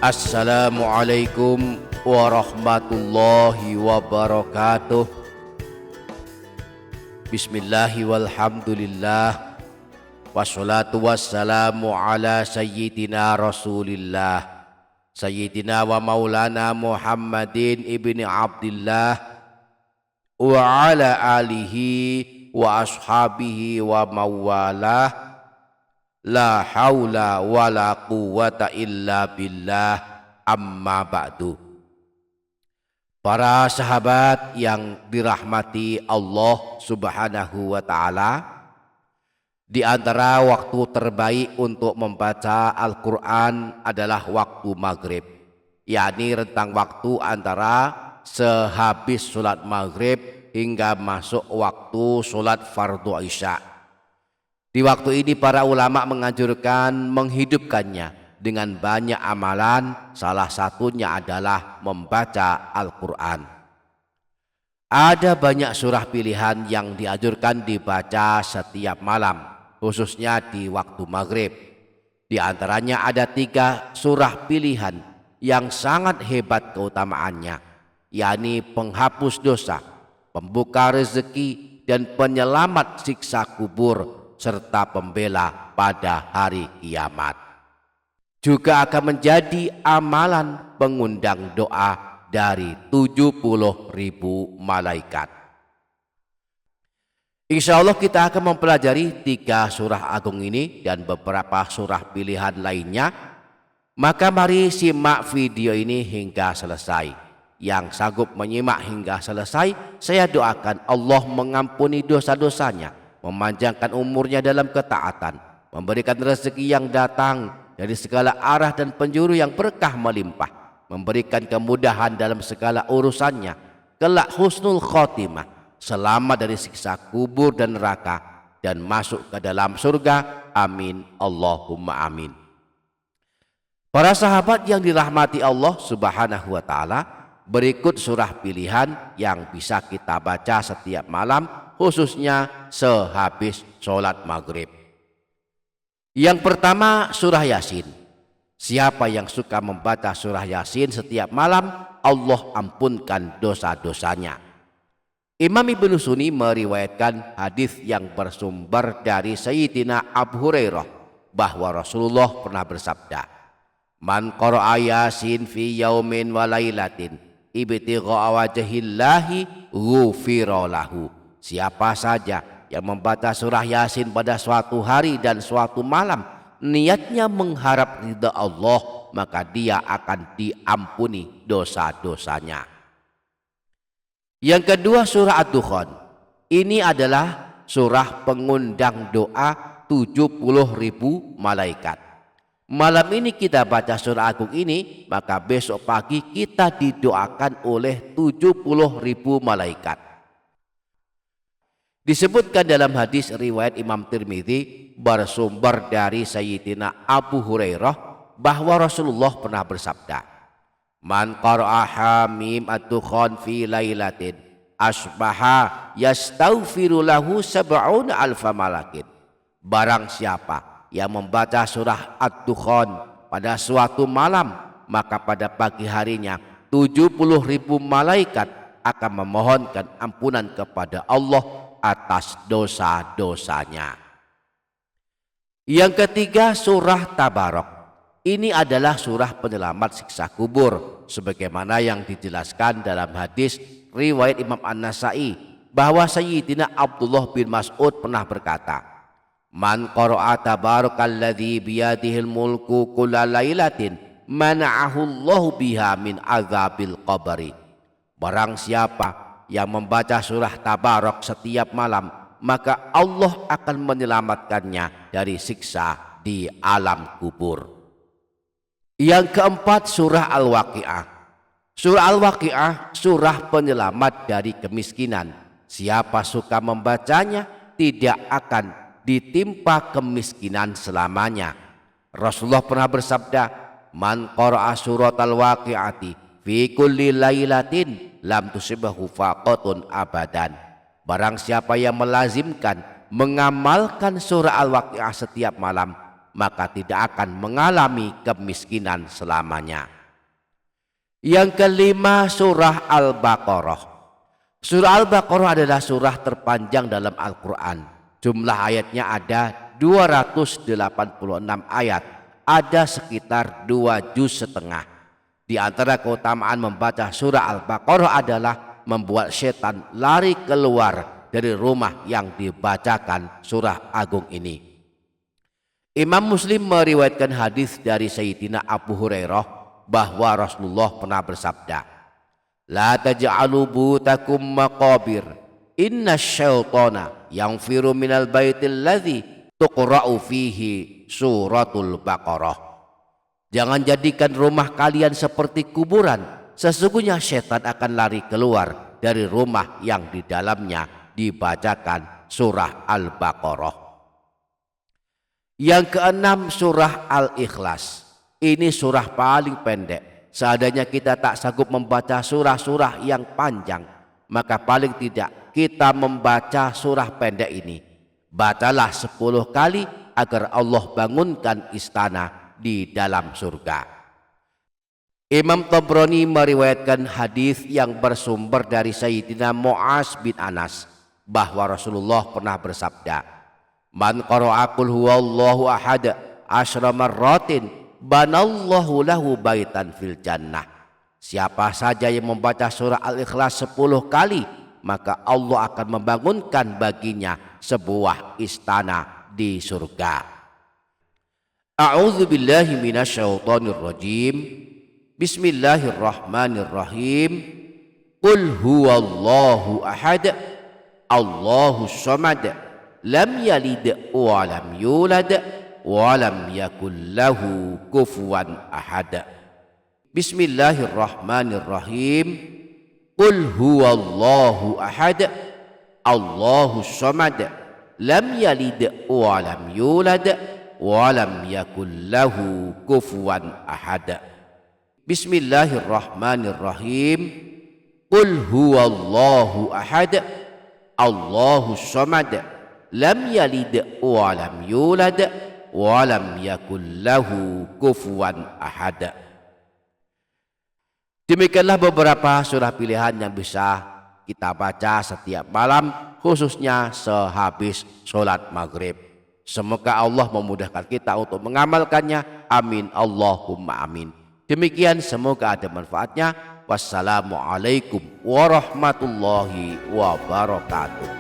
Assalamualaikum warahmatullahi wabarakatuh. Bismillahi walhamdulillah, wassalatu wassalamu ala sayyidina rasulillah, sayyidina wa maulana Muhammadin ibni Abdillah wa ala alihi wa ashabihi wa mawalah. La haula wa la quwwata illa billah, amma ba'du. Para sahabat yang dirahmati Allah subhanahu wa ta'ala, di antara waktu terbaik untuk membaca Al-Quran adalah waktu maghrib, yakni rentang waktu antara sehabis sholat maghrib hingga masuk waktu sholat fardu isya. Di waktu ini para ulama menganjurkan menghidupkannya dengan banyak amalan, salah satunya adalah membaca Al-Quran. Ada banyak surah pilihan yang dianjurkan dibaca setiap malam, khususnya di waktu maghrib. Di antaranya ada 3 surah pilihan yang sangat hebat keutamaannya, yakni penghapus dosa, pembuka rezeki, dan penyelamat siksa kubur, serta pembela pada hari kiamat. Juga akan menjadi amalan pengundang doa dari 70.000 malaikat. Insya Allah kita akan mempelajari 3 surah agung ini dan beberapa surah pilihan lainnya. Maka mari simak video ini hingga selesai. Yang sanggup menyimak hingga selesai, saya doakan Allah mengampuni dosa-dosanya, memanjangkan umurnya dalam ketaatan, memberikan rezeki yang datang dari segala arah dan penjuru yang berkah melimpah, memberikan kemudahan dalam segala urusannya, kelak husnul khotimah, selamat dari siksa kubur dan neraka, dan masuk ke dalam surga. Amin Allahumma amin. Para sahabat yang dirahmati Allah subhanahu wa ta'ala, berikut surah pilihan yang bisa kita baca setiap malam, khususnya sehabis sholat maghrib. Yang pertama, surah Yasin. Siapa yang suka membaca surah Yasin setiap malam, Allah ampunkan dosa-dosanya. Imam Ibnu Sunni meriwayatkan hadis yang bersumber dari Sayyidina Abu Hurairah bahwa Rasulullah pernah bersabda, "Man qara'a Yasin fi yaumin wa lailatin ibtigha'a wajhillahi ghufira lahu." Siapa saja yang membaca surah Yasin pada suatu hari dan suatu malam, niatnya mengharap ridha Allah, maka dia akan diampuni dosa-dosanya. Yang kedua, surah Ad-Dukhan. Ini adalah surah pengundang doa 70.000 malaikat. Malam ini kita baca surah agung ini, maka besok pagi kita didoakan oleh 70.000 malaikat. Disebutkan dalam hadis riwayat Imam Tirmidzi bersumber dari Sayyidina Abu Hurairah bahwa Rasulullah pernah bersabda, "Man qara'a Hamim Ad-Dukhan fi lailatin asbaha yastaghfiru lahu sab'una alfa malakin." Barang siapa yang membaca surah Ad-Dukhan pada suatu malam, maka pada pagi harinya 70.000 malaikat akan memohonkan ampunan kepada Allah atas dosa-dosanya. Yang ketiga, surah Tabarok. Ini adalah surah penyelamat siksa kubur, sebagaimana yang dijelaskan dalam hadis riwayat Imam An-Nasai bahwa Sayyidina Abdullah bin Mas'ud pernah berkata, "Man qara'a tabarakalladzi biyadihil mulku kulla lailatin mana'ahu Allahu biha min azabil qabri." Barang siapa yang membaca surah Tabarok setiap malam, maka Allah akan menyelamatkannya dari siksa di alam kubur. Yang keempat, surah Al-Waqi'ah. Surah Al-Waqi'ah surah penyelamat dari kemiskinan. Siapa suka membacanya tidak akan ditimpa kemiskinan selamanya. Rasulullah pernah bersabda, "Man qara'a surat Al-Waqi'ati fi kulli lailatin lam tusibahu faqatun abadan." Barang siapa yang melazimkan mengamalkan surah Al-Waqi'ah setiap malam, maka tidak akan mengalami kemiskinan selamanya. Yang kelima, surah Al-Baqarah. Surah Al-Baqarah adalah surah terpanjang dalam Al-Quran. Jumlah ayatnya ada 286 ayat. Ada sekitar 2 juz setengah. Di antara keutamaan membaca surah Al-Baqarah adalah membuat setan lari keluar dari rumah yang dibacakan surah agung ini. Imam Muslim meriwayatkan hadis dari Sayyidina Abu Hurairah bahwa Rasulullah pernah bersabda, "La taj'alu butakum maqabir, inna syaitana yanfiru minal baitil ladzi tuqra'u fihi suratul Baqarah." Jangan jadikan rumah kalian seperti kuburan. Sesungguhnya setan akan lari keluar dari rumah yang di dalamnya dibacakan surah Al-Baqarah. Yang keenam, surah Al-Ikhlas. Ini surah paling pendek. Seandainya kita tak sanggup membaca surah-surah yang panjang, maka paling tidak kita membaca surah pendek ini. Bacalah 10 kali agar Allah bangunkan istana di dalam surga. Imam Tabrani meriwayatkan hadis yang bersumber dari Sayyidina Mu'az bin Anas bahwa Rasulullah pernah bersabda, "Man qara'a qul huwallahu ahad asyra marratin banallahu lahu baitan fil jannah." Siapa saja yang membaca surah Al-Ikhlas 10 kali, maka Allah akan membangunkan baginya sebuah istana di surga. A'udzu billahi minasyaitonir rajim. Bismillahirrahmanirrahim. Qul huwallahu ahad Allahus samad lam yalid wa lam yulad walam yakul lahu kufuwan ahad. Bismillahirrahmanirrahim. Qul huwallahu ahad Allahus samad lam yalid wa lam yulad walam yakul lahu kufuwan ahad. Bismillahirrahmanirrahim. Qul huwallahu ahad Allahus samad lam yalid wa lam yulad walam yakul lahu kufuwan ahad. Demikianlah beberapa surah pilihan yang bisa kita baca setiap malam, khususnya sehabis sholat maghrib. Semoga Allah memudahkan kita untuk mengamalkannya. Amin Allahumma amin. Demikian, semoga ada manfaatnya. Wassalamualaikum warahmatullahi wabarakatuh.